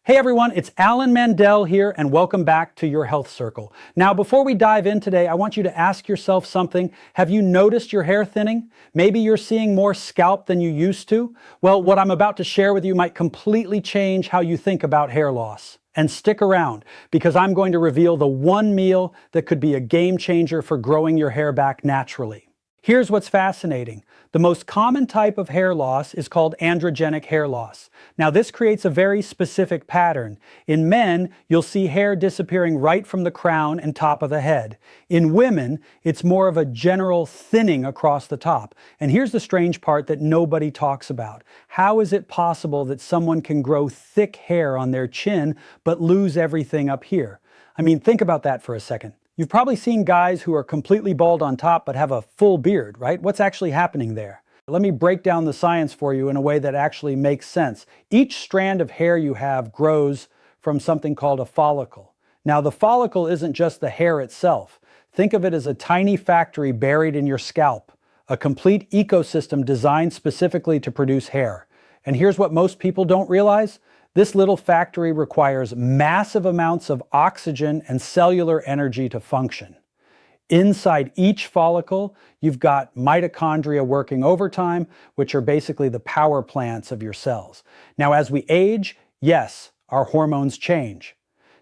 Hey everyone, it's Alan Mandell here and welcome back to your Health Circle. Now before we dive in today, I want you to ask yourself something. Have you noticed your hair thinning? Maybe you're seeing more scalp than you used to? Well, what I'm about to share with you might completely change how you think about hair loss. And stick around because I'm going to reveal the one meal that could be a game changer for growing your hair back naturally. Here's what's fascinating. The most common type of hair loss is called androgenic hair loss. Now this creates a very specific pattern. In men, you'll see hair disappearing right from the crown and top of the head. In women, it's more of a general thinning across the top. And here's the strange part that nobody talks about. How is it possible that someone can grow thick hair on their chin but lose everything up here? I mean, think about that for a second. You've probably seen guys who are completely bald on top but have a full beard, right? What's actually happening there? Let me break down the science for you in a way that actually makes sense. Each strand of hair you have grows from something called a follicle. Now, the follicle isn't just the hair itself. Think of it as a tiny factory buried in your scalp, a complete ecosystem designed specifically to produce hair. And here's what most people don't realize. This little factory requires massive amounts of oxygen and cellular energy to function. Inside each follicle, you've got mitochondria working overtime, which are basically the power plants of your cells. Now, as we age, yes, our hormones change.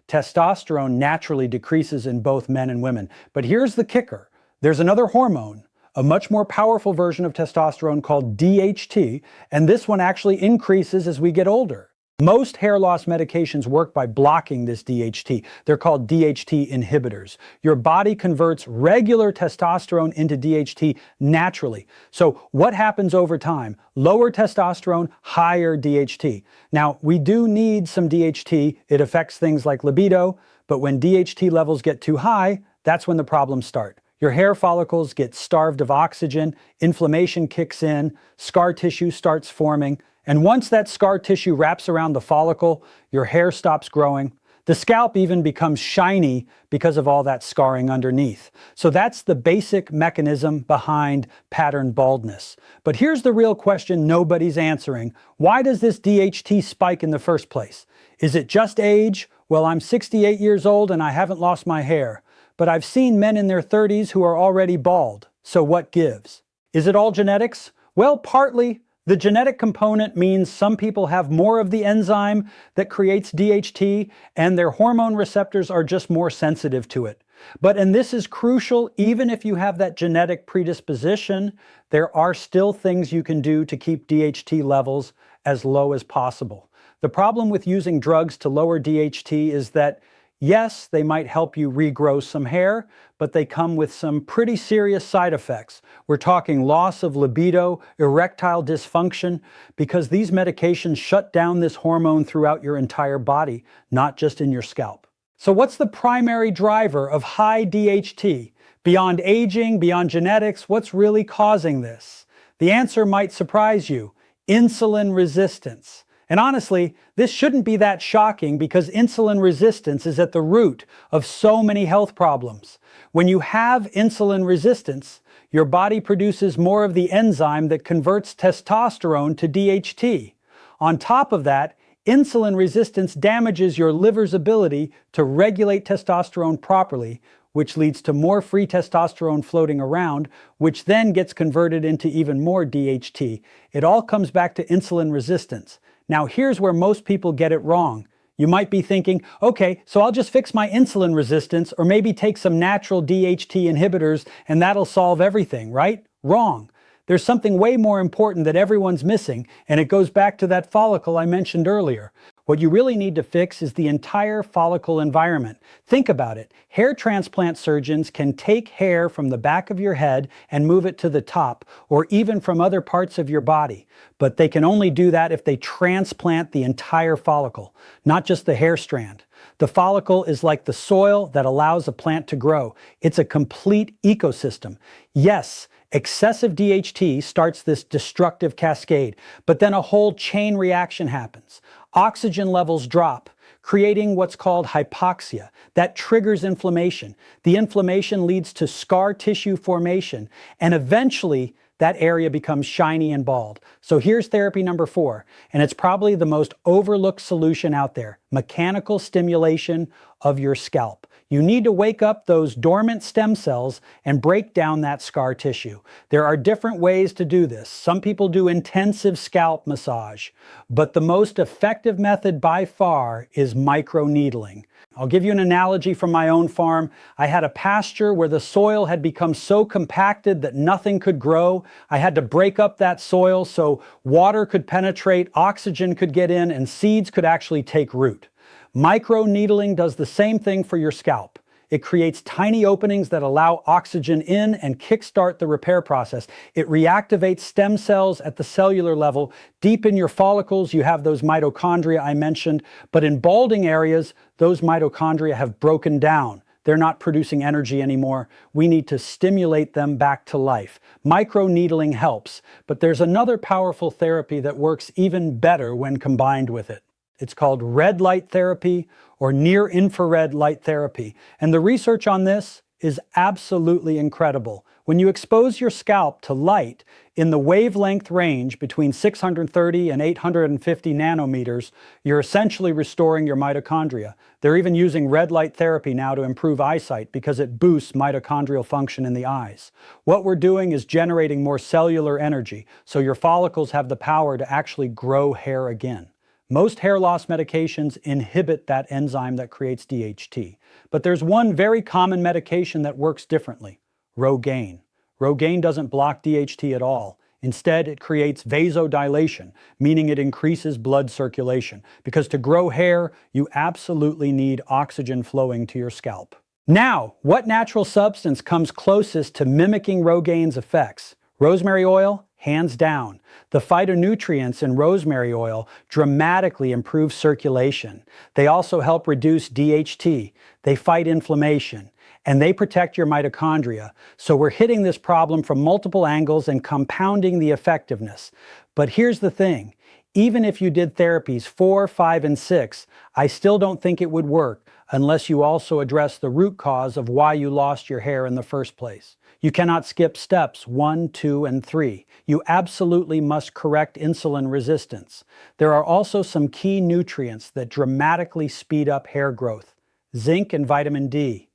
Testosterone naturally decreases in both men and women. But here's the kicker. There's another hormone, a much more powerful version of testosterone called DHT, and this one actually increases as we get older. Most hair loss medications work by blocking this DHT. They're called DHT inhibitors. Your body converts regular testosterone into DHT naturally. So what happens over time? Lower testosterone, higher DHT. Now, we do need some DHT. It affects things like libido, but when DHT levels get too high, that's when the problems start. Your hair follicles get starved of oxygen, inflammation kicks in, scar tissue starts forming, and once that scar tissue wraps around the follicle, your hair stops growing. The scalp even becomes shiny because of all that scarring underneath. So that's the basic mechanism behind pattern baldness. But here's the real question nobody's answering. Why does this DHT spike in the first place? Is it just age? Well, I'm 68 years old and I haven't lost my hair. But I've seen men in their 30s who are already bald. So what gives? Is it all genetics? Well, partly. The genetic component means some people have more of the enzyme that creates DHT and their hormone receptors are just more sensitive to it. And this is crucial, even if you have that genetic predisposition, there are still things you can do to keep DHT levels as low as possible. The problem with using drugs to lower DHT is that yes, they might help you regrow some hair, but they come with some pretty serious side effects. We're talking loss of libido, erectile dysfunction, because these medications shut down this hormone throughout your entire body, not just in your scalp. So what's the primary driver of high DHT? Beyond aging, beyond genetics, what's really causing this? The answer might surprise you: insulin resistance. And honestly, this shouldn't be that shocking because insulin resistance is at the root of so many health problems. When you have insulin resistance, your body produces more of the enzyme that converts testosterone to DHT. On top of that, insulin resistance damages your liver's ability to regulate testosterone properly, which leads to more free testosterone floating around, which then gets converted into even more DHT. It all comes back to insulin resistance. Now, here's where most people get it wrong. You might be thinking, okay, so I'll just fix my insulin resistance or maybe take some natural DHT inhibitors and that'll solve everything, right? Wrong. There's something way more important that everyone's missing, and it goes back to that follicle I mentioned earlier. What you really need to fix is the entire follicle environment. Think about it. Hair transplant surgeons can take hair from the back of your head and move it to the top, or even from other parts of your body. But they can only do that if they transplant the entire follicle, not just the hair strand. The follicle is like the soil that allows a plant to grow. It's a complete ecosystem. Yes, excessive DHT starts this destructive cascade, but then a whole chain reaction happens. Oxygen levels drop, creating what's called hypoxia. That triggers inflammation. The inflammation leads to scar tissue formation, and eventually that area becomes shiny and bald. So here's therapy number 4, and it's probably the most overlooked solution out there: mechanical stimulation of your scalp. You need to wake up those dormant stem cells and break down that scar tissue. There are different ways to do this. Some people do intensive scalp massage, but the most effective method by far is microneedling. I'll give you an analogy from my own farm. I had a pasture where the soil had become so compacted that nothing could grow. I had to break up that soil so water could penetrate, oxygen could get in, and seeds could actually take root. Microneedling does the same thing for your scalp. It creates tiny openings that allow oxygen in and kickstart the repair process. It reactivates stem cells at the cellular level. Deep in your follicles, you have those mitochondria I mentioned, but in balding areas, those mitochondria have broken down. They're not producing energy anymore. We need to stimulate them back to life. Microneedling helps, but there's another powerful therapy that works even better when combined with it. It's called red light therapy or near infrared light therapy. And the research on this is absolutely incredible. When you expose your scalp to light in the wavelength range between 630 and 850 nanometers, you're essentially restoring your mitochondria. They're even using red light therapy now to improve eyesight because it boosts mitochondrial function in the eyes. What we're doing is generating more cellular energy, so your follicles have the power to actually grow hair again. Most hair loss medications inhibit that enzyme that creates DHT. But there's one very common medication that works differently: Rogaine. Rogaine doesn't block DHT at all. Instead, it creates vasodilation, meaning it increases blood circulation. Because to grow hair, you absolutely need oxygen flowing to your scalp. Now, what natural substance comes closest to mimicking Rogaine's effects? Rosemary oil? Hands down. The phytonutrients in rosemary oil dramatically improve circulation. They also help reduce DHT. They fight inflammation, and they protect your mitochondria. So we're hitting this problem from multiple angles and compounding the effectiveness. But here's the thing. Even if you did therapies 4, 5, and 6, I still don't think it would work unless you also address the root cause of why you lost your hair in the first place. You cannot skip steps 1, 2, and 3. You absolutely must correct insulin resistance. There are also some key nutrients that dramatically speed up hair growth: zinc and vitamin D.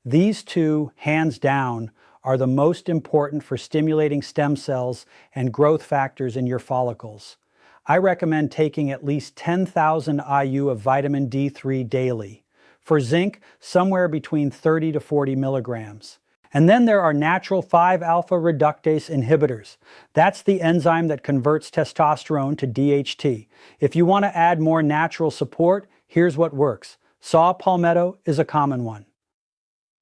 These two, hands down, are the most important for stimulating stem cells and growth factors in your follicles. I recommend taking at least 10,000 IU of vitamin D3 daily. For zinc, somewhere between 30 to 40 milligrams. And then there are natural 5-alpha reductase inhibitors. That's the enzyme that converts testosterone to DHT. If you want to add more natural support, here's what works. Saw palmetto is a common one.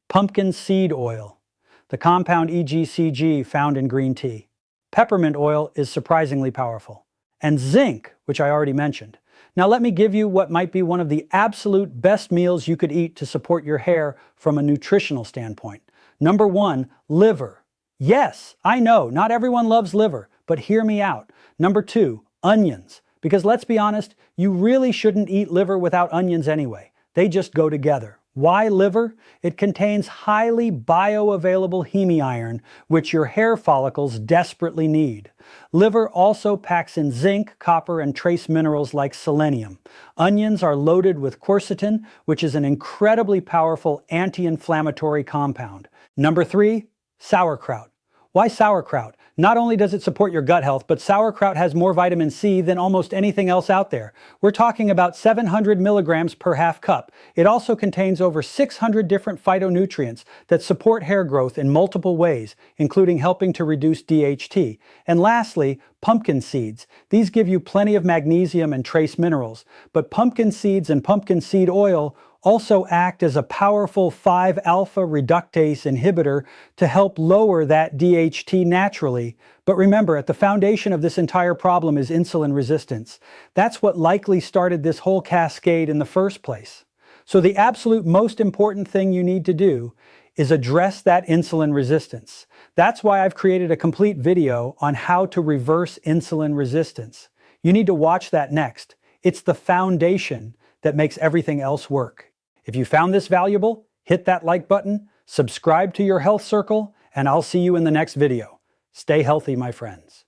Pumpkin seed oil, the compound EGCG found in green tea. Peppermint oil is surprisingly powerful. And zinc, which I already mentioned. Now let me give you what might be one of the absolute best meals you could eat to support your hair from a nutritional standpoint. Number 1, liver. Yes, I know, not everyone loves liver, but hear me out. Number 2, onions. Because let's be honest, you really shouldn't eat liver without onions anyway. They just go together. Why liver? It contains highly bioavailable heme-iron, which your hair follicles desperately need. Liver also packs in zinc, copper, and trace minerals like selenium. Onions are loaded with quercetin, which is an incredibly powerful anti-inflammatory compound. Number 3, sauerkraut. Why sauerkraut? Not only does it support your gut health, but sauerkraut has more vitamin C than almost anything else out there. We're talking about 700 milligrams per half cup. It also contains over 600 different phytonutrients that support hair growth in multiple ways, including helping to reduce DHT. And lastly, pumpkin seeds. These give you plenty of magnesium and trace minerals, but pumpkin seeds and pumpkin seed oil also act as a powerful 5-alpha reductase inhibitor to help lower that DHT naturally. But remember, at the foundation of this entire problem is insulin resistance. That's what likely started this whole cascade in the first place. So the absolute most important thing you need to do is address that insulin resistance. That's why I've created a complete video on how to reverse insulin resistance. You need to watch that next. It's the foundation that makes everything else work. If you found this valuable, hit that like button, subscribe to your health circle, and I'll see you in the next video. Stay healthy, my friends.